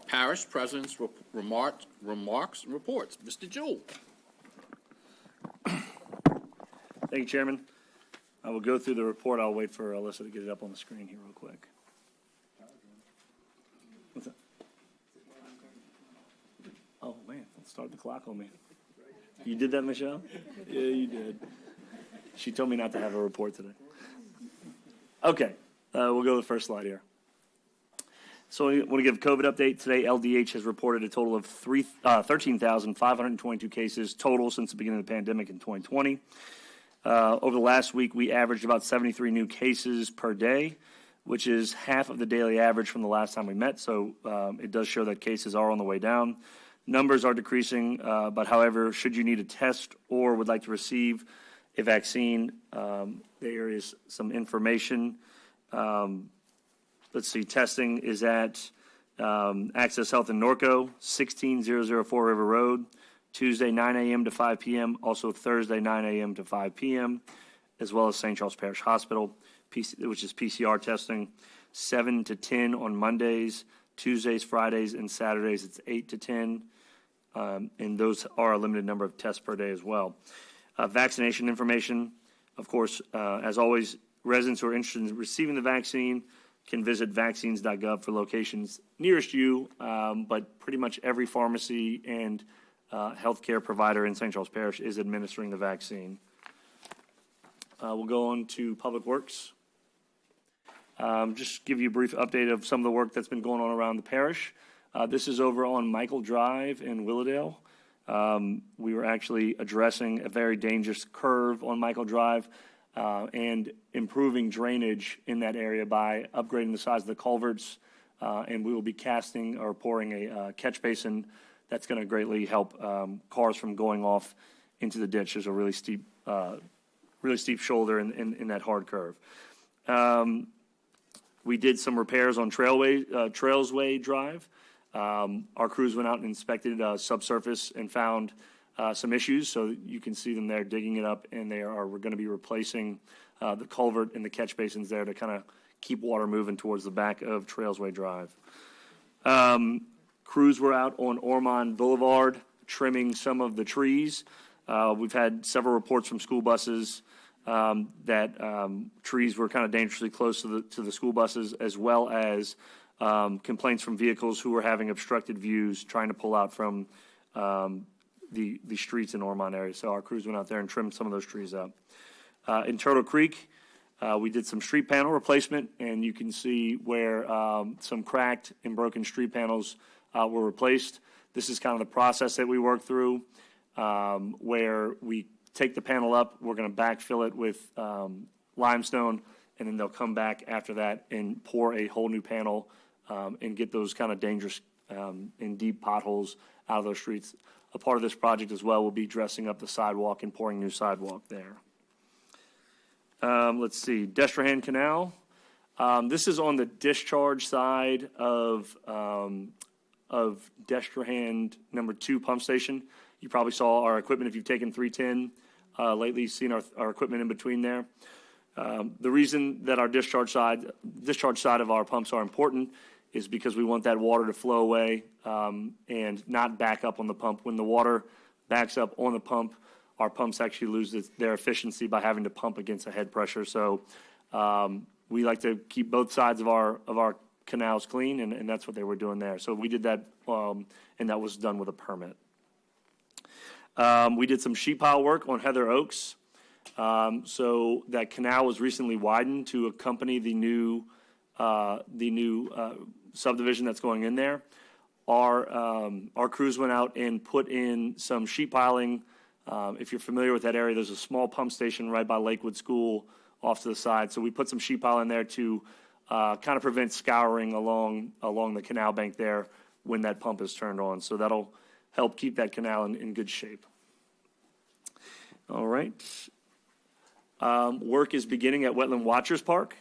Parish President's remarks and reports. Mr. Jewell. Thank you, Chairman. I will go through the report. I'll wait for Alyssa to get it up on the screen here real quick. What's that? Oh, man, let's start the clock on me. You did that, Michelle? Yeah, you did. She told me not to have a report today. Okay, we'll go to the first slide here. So I want to give a COVID update. Today, LDH has reported a total of 13,522 cases total since the beginning of the pandemic in 2020. Over the last week, we averaged about 73 new cases per day, which is half of the daily average from the last time we met. So it does show that cases are on the way down. Numbers are decreasing, but however, should you need a test or would like to receive a vaccine, there is some information. Let's see, testing is at Access Health in Norco, 16004 River Road, Tuesday 9 a.m. to 5 p.m., also Thursday 9 a.m. to 5 p.m., as well as St. Charles Parish Hospital, which is PCR testing, 7 to 10 on Mondays, Tuesdays, Fridays, and Saturdays it's 8 to 10, and those are a limited number of tests per day as well. Vaccination information, of course, as always, residents who are interested in receiving the vaccine can visit vaccines.gov for locations nearest you, but pretty much every pharmacy and healthcare provider in St. Charles Parish is administering the vaccine. We'll go on to Public Works. Just give you a brief update of some of the work that's been going on around the parish. This is over on Michael Drive in Willowdale. We were actually addressing a very dangerous curve on Michael Drive and improving drainage in that area by upgrading the size of the culverts. And we will be casting or pouring a catch basin that's going to greatly help cars from going off into the ditch. There's a really steep shoulder in that hard curve. We did some repairs on Trailway Drive. Our crews went out and inspected subsurface and found some issues, so you can see them there digging it up, and we're going to be replacing the culvert and the catch basins there to kind of keep water moving towards the back of Trailway Drive. Crews were out on Ormond Boulevard trimming some of the trees. We've had several reports from school buses that trees were kind of dangerously close to the school buses, as well as complaints from vehicles who were having obstructed views trying to pull out from the streets in Ormond area. So our crews went out there and trimmed some of those trees up. In Turtle Creek, we did some street panel replacement, and you can see where some cracked and broken street panels were replaced. This is kind of the process that we work through, where we take the panel up, we're going to backfill it with limestone, and then they'll come back after that and pour a whole new panel and get those kind of dangerous and deep potholes out of those streets. A part of this project as well will be dressing up the sidewalk and pouring new sidewalk there. Let's see, Destrehan Canal. This is on the discharge side of Destrehan number 2 pump station. You probably saw our equipment if you've taken 310 lately. You've seen our equipment in between there. The reason that our discharge side of our pumps are important is because we want that water to flow away and not back up on the pump. When the water backs up on the pump, our pumps actually lose their efficiency by having to pump against a head pressure. So we like to keep both sides of our canals clean, and that's what they were doing there. So we did that, and that was done with a permit. We did some sheet pile work on Heather Oaks. So that canal was recently widened to accompany the new subdivision that's going in there. Our crews went out and put in some sheet piling. If you're familiar with that area, there's a small pump station right by Lakewood School off to the side. So we put some sheet pile in there to kind of prevent scouring along the canal bank there when that pump is turned on. So that'll help keep that canal in good shape. All right. Work is beginning at Wetland Watchers Park.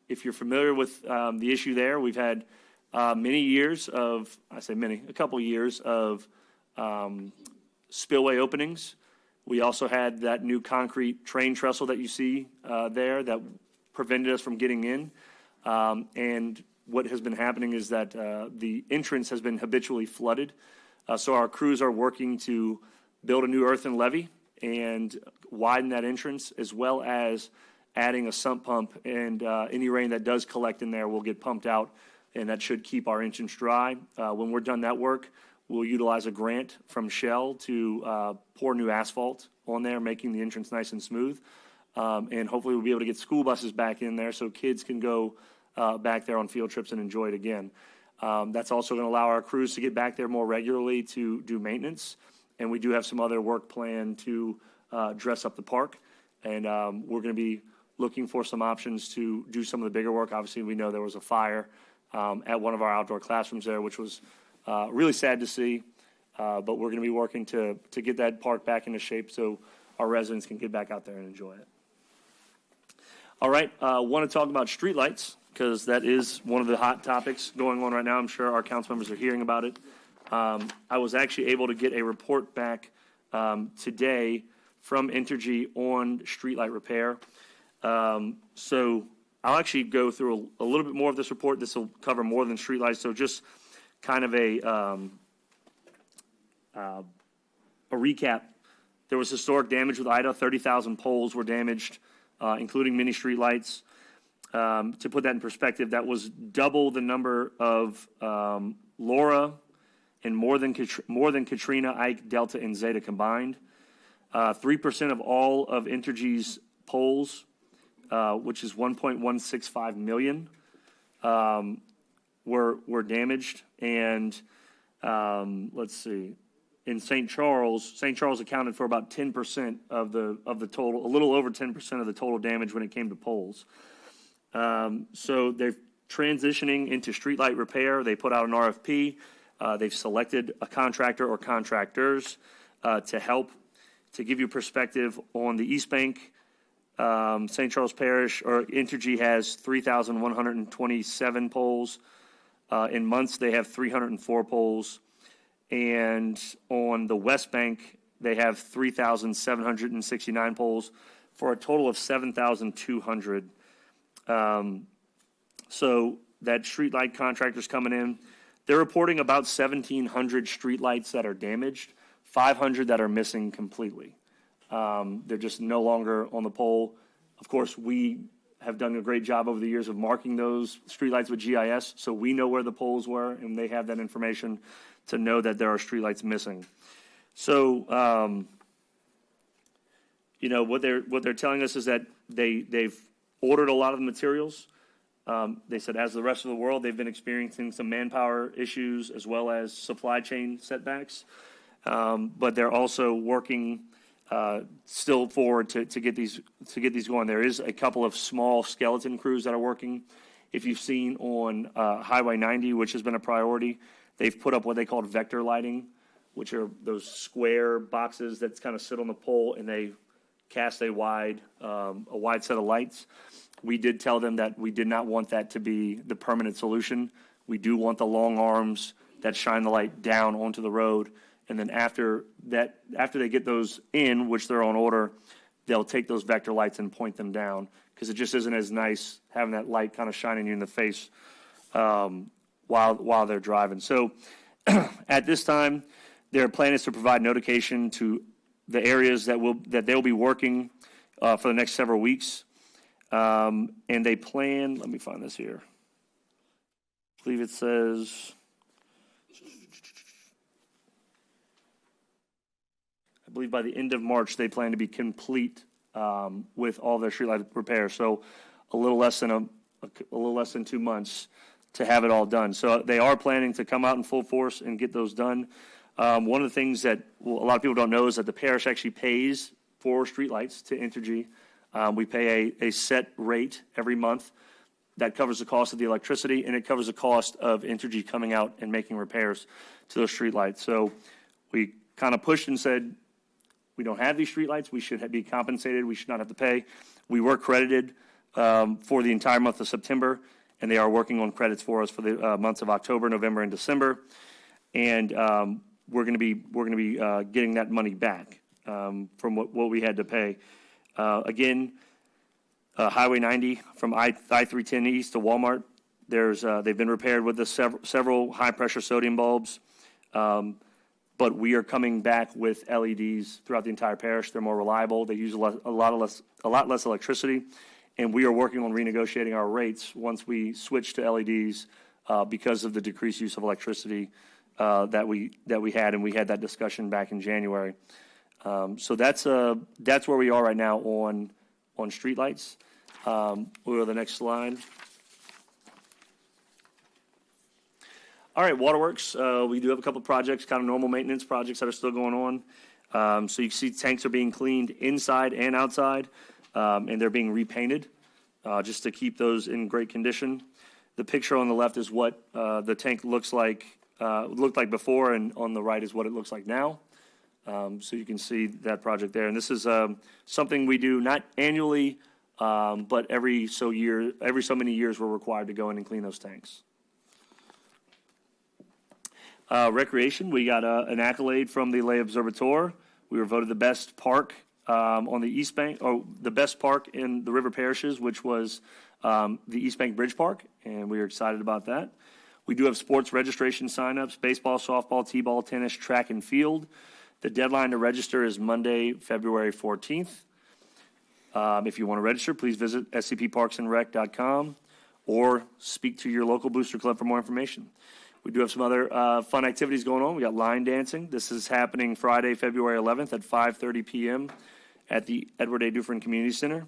If you're familiar with the issue there, we've had a couple years of spillway openings. We also had that new concrete train trestle that you see there that prevented us from getting in. And what has been happening is that the entrance has been habitually flooded. So our crews are working to build a new earthen levee and widen that entrance, as well as adding a sump pump, and any rain that does collect in there will get pumped out, and that should keep our entrance dry. When we're done that work, we'll utilize a grant from Shell to pour new asphalt on there, making the entrance nice and smooth. And hopefully we'll be able to get school buses back in there so kids can go back there on field trips and enjoy it again. That's also going to allow our crews to get back there more regularly to do maintenance. And we do have some other work planned to dress up the park. And we're going to be looking for some options to do some of the bigger work. Obviously, we know there was a fire at one of our outdoor classrooms there, which was really sad to see. But we're going to be working to get that park back into shape so our residents can get back out there and enjoy it. All right, want to talk about streetlights, because that is one of the hot topics going on right now. I'm sure our council members are hearing about it. I was actually able to get a report back today from Entergy on streetlight repair. So I'll actually go through a little bit more of this report. This will cover more than streetlights, so just kind of a recap. There was historic damage with Ida. 30,000 poles were damaged, including mini streetlights. To put that in perspective, that was double the number of Laura and more than Katrina, Ike, Delta, and Zeta combined. 3% of all of Entergy's poles, which is 1.165 million, were damaged. And let's see, in St. Charles accounted for about 10% of the total, a little over 10% of the total damage when it came to poles. So they're transitioning into streetlight repair. They put out an RFP. They've selected a contractor or contractors to help. To give you perspective, on the East Bank, St. Charles Parish, or Entergy, has 3,127 poles. In Months, they have 304 poles. And on the West Bank, they have 3,769 poles for a total of 7,200. So that streetlight contractor's coming in. They're reporting about 1,700 streetlights that are damaged, 500 that are missing completely. They're just no longer on the pole. Of course, we have done a great job over the years of marking those streetlights with GIS, so we know where the poles were, and they have that information to know that there are streetlights missing. So, what they're telling us is that they've ordered a lot of the materials. They said, as the rest of the world, they've been experiencing some manpower issues as well as supply chain setbacks. But they're also working still forward to get these going. There is a couple of small skeleton crews that are working. If you've seen on Highway 90, which has been a priority, they've put up what they call vector lighting, which are those square boxes that kind of sit on the pole, and they cast a wide set of lights. We did tell them that we did not want that to be the permanent solution. We do want the long arms that shine the light down onto the road. And then after they get those in, which they're on order, they'll take those vector lights and point them down, because it just isn't as nice having that light kind of shining you in the face while they're driving. So at this time, their plan is to provide notification to the areas that they'll be working for the next several weeks. And they plan, let me find this here. I believe it says, by the end of March, they plan to be complete with all their streetlight repairs. So a little less than 2 months to have it all done. So they are planning to come out in full force and get those done. One of the things that a lot of people don't know is that the parish actually pays for streetlights to Entergy. We pay a set rate every month that covers the cost of the electricity, and it covers the cost of Entergy coming out and making repairs to those streetlights. So we kind of pushed and said, we don't have these streetlights. We should be compensated. We should not have to pay. We were credited for the entire month of September, and they are working on credits for us for the months of October, November, and December. And we're going to be getting that money back from what we had to pay. Again, Highway 90 from I-310 East to Walmart, They've been repaired with several high-pressure sodium bulbs, but we are coming back with LEDs throughout the entire parish. They're more reliable. They use a lot less electricity, and we are working on renegotiating our rates once we switch to LEDs because of the decreased use of electricity that we had, and we had that discussion back in January. So that's where we are right now on streetlights. We'll go to the next slide. All right, Waterworks. We do have a couple of projects, kind of normal maintenance projects that are still going on. So you can see tanks are being cleaned inside and outside, and they're being repainted just to keep those in great condition. The picture on the left is what the tank looked like before, and on the right is what it looks like now. So you can see that project there. And this is something we do not annually, but every so many years we're required to go in and clean those tanks. Recreation, we got an accolade from the Lay Observatoire. We were voted the best park on the East Bank, or the best park in the river parishes, which was the East Bank Bridge Park, and we are excited about that. We do have sports registration signups: baseball, softball, t-ball, tennis, track, and field. The deadline to register is Monday, February 14th. If you want to register, please visit scpparksandrec.com or speak to your local booster club for more information. We do have some other fun activities going on. We got line dancing. This is happening Friday, February 11th at 5:30 p.m. at the Edward A. Dufresne Community Center.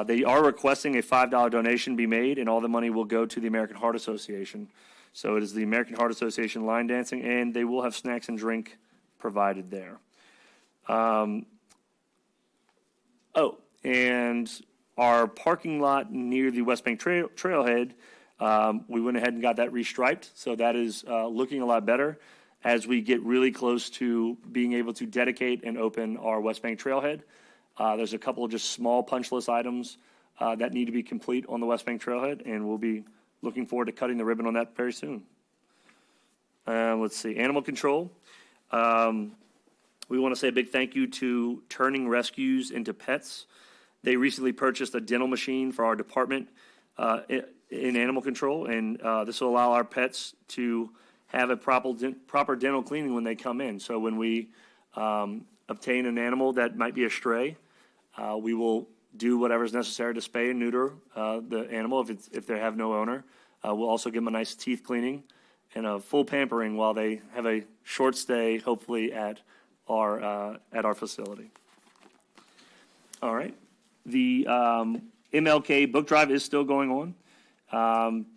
They are requesting a $5 donation be made, and all the money will go to the American Heart Association. So it is the American Heart Association line dancing, and they will have snacks and drink provided there. And our parking lot near the West Bank Trailhead, we went ahead and got that restriped, so that is looking a lot better as we get really close to being able to dedicate and open our West Bank Trailhead. There's a couple of just small punch list items that need to be complete on the West Bank Trailhead, and we'll be looking forward to cutting the ribbon on that very soon. Let's see, animal control. We want to say a big thank you to Turning Rescues into Pets. They recently purchased a dental machine for our department in animal control, and this will allow our pets to have a proper dental cleaning when they come in. So when we obtain an animal that might be a stray, we will do whatever is necessary to spay and neuter the animal if they have no owner. We'll also give them a nice teeth cleaning and a full pampering while they have a short stay, hopefully at our facility. All right. The MLK Book Drive is still going on.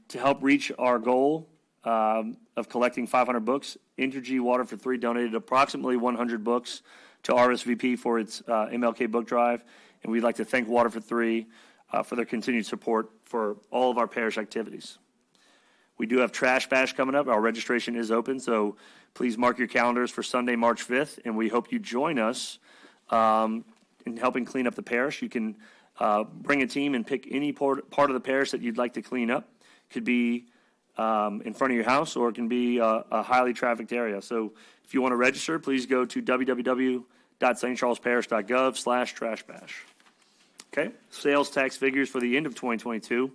To help reach our goal of collecting 500 books, Entergy Water for 3 donated approximately 100 books to RSVP for its MLK Book Drive, and we'd like to thank Water for 3 for their continued support for all of our parish activities. We do have Trash Bash coming up. Our registration is open, so please mark your calendars for Sunday, March 5th, and we hope you join us in helping clean up the parish. You can bring a team and pick any part of the parish that you'd like to clean up. Could be in front of your house, or it can be a highly trafficked area. So if you want to register, please go to www.stcharlesparish.gov/trashbash. Okay, sales tax figures for the end of 2022.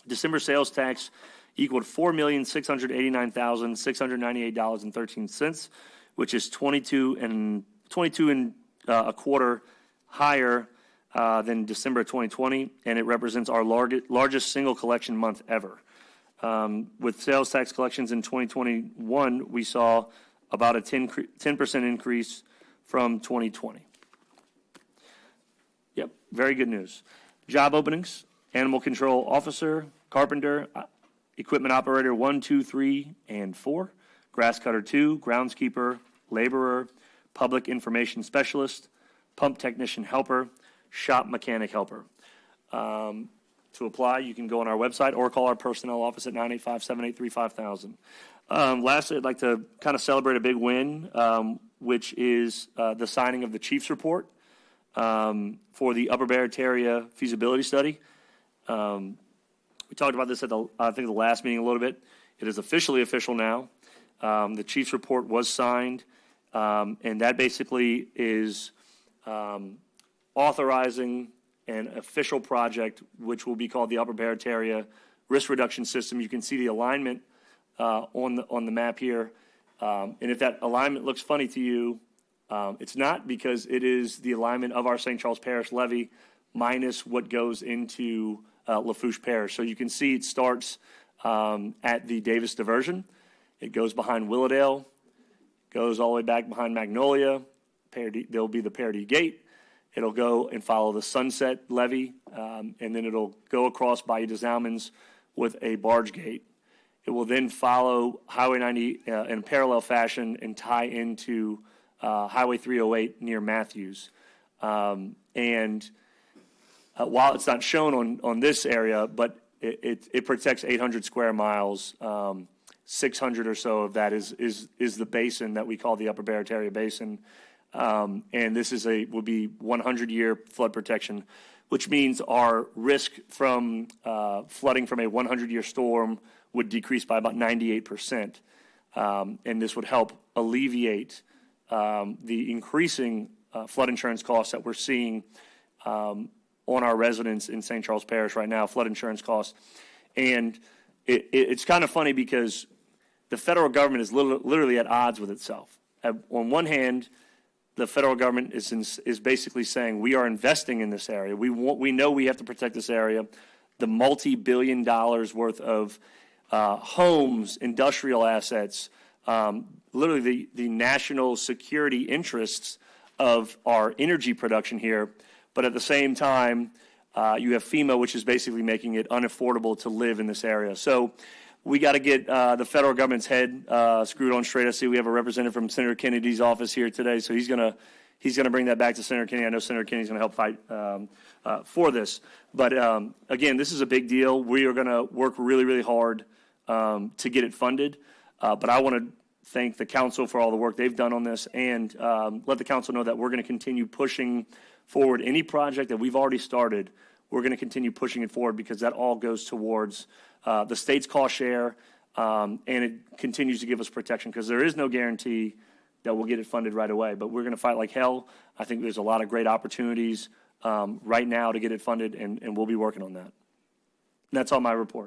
December sales tax equaled $4,689,698.13, which is 22 and a quarter higher than December 2020, and it represents our largest single collection month ever. With sales tax collections in 2021, we saw about a 10% increase from 2020. Yep, very good news. Job openings: animal control officer, carpenter, equipment operator 1, 2, 3, and 4, grass cutter 2, groundskeeper, laborer, public information specialist, pump technician helper, shop mechanic helper. To apply, you can go on our website or call our personnel office at 985-783-5000. Lastly, I'd like to kind of celebrate a big win, which is the signing of the Chiefs report for the Upper Barataria feasibility study. We talked about this at the last meeting a little bit. It is officially official now. The Chiefs report was signed, and that basically is authorizing an official project which will be called the Upper Barataria risk reduction system. You can see the alignment on the map here. And if that alignment looks funny to you, it's not, because it is the alignment of our St. Charles Parish levy minus what goes into Lafourche Parish. So you can see it starts at the Davis diversion. It goes behind Willowdale, goes all the way back behind Magnolia. There'll be the Parity Gate. It'll go and follow the Sunset Levee, and then it'll go across Bayou des Allemands with a barge gate. It will then follow Highway 90 in a parallel fashion and tie into Highway 308 near Matthews. While it's not shown on this area, but it protects 800 square miles. 600 or so of that is the basin that we call the Upper Barataria Basin. And this will be 100-year flood protection, which means our risk from flooding from a 100-year storm would decrease by about 98%. And this would help alleviate the increasing flood insurance costs that we're seeing on our residents in St. Charles Parish right now, flood insurance costs. And it's kind of funny because the federal government is literally at odds with itself. On one hand, the federal government is basically saying we are investing in this area. We know we have to protect this area. The multi-billion dollars worth of homes, industrial assets, literally the national security interests of our energy production here. But at the same time, you have FEMA, which is basically making it unaffordable to live in this area. So we got to get the federal government's head screwed on straight. I see we have a representative from Senator Kennedy's office here today, so he's gonna bring that back to Senator Kennedy. I know Senator Kennedy's going to help fight for this. But again, this is a big deal. We are going to work really, really hard to get it funded. But I want to thank the council for all the work they've done on this, and let the council know that we're going to continue pushing forward any project that we've already started. We're going to continue pushing it forward because that all goes towards the state's cost share, and it continues to give us protection because there is no guarantee that we'll get it funded right away. But we're going to fight like hell. I think there's a lot of great opportunities right now to get it funded, and we'll be working on that. And that's all my report.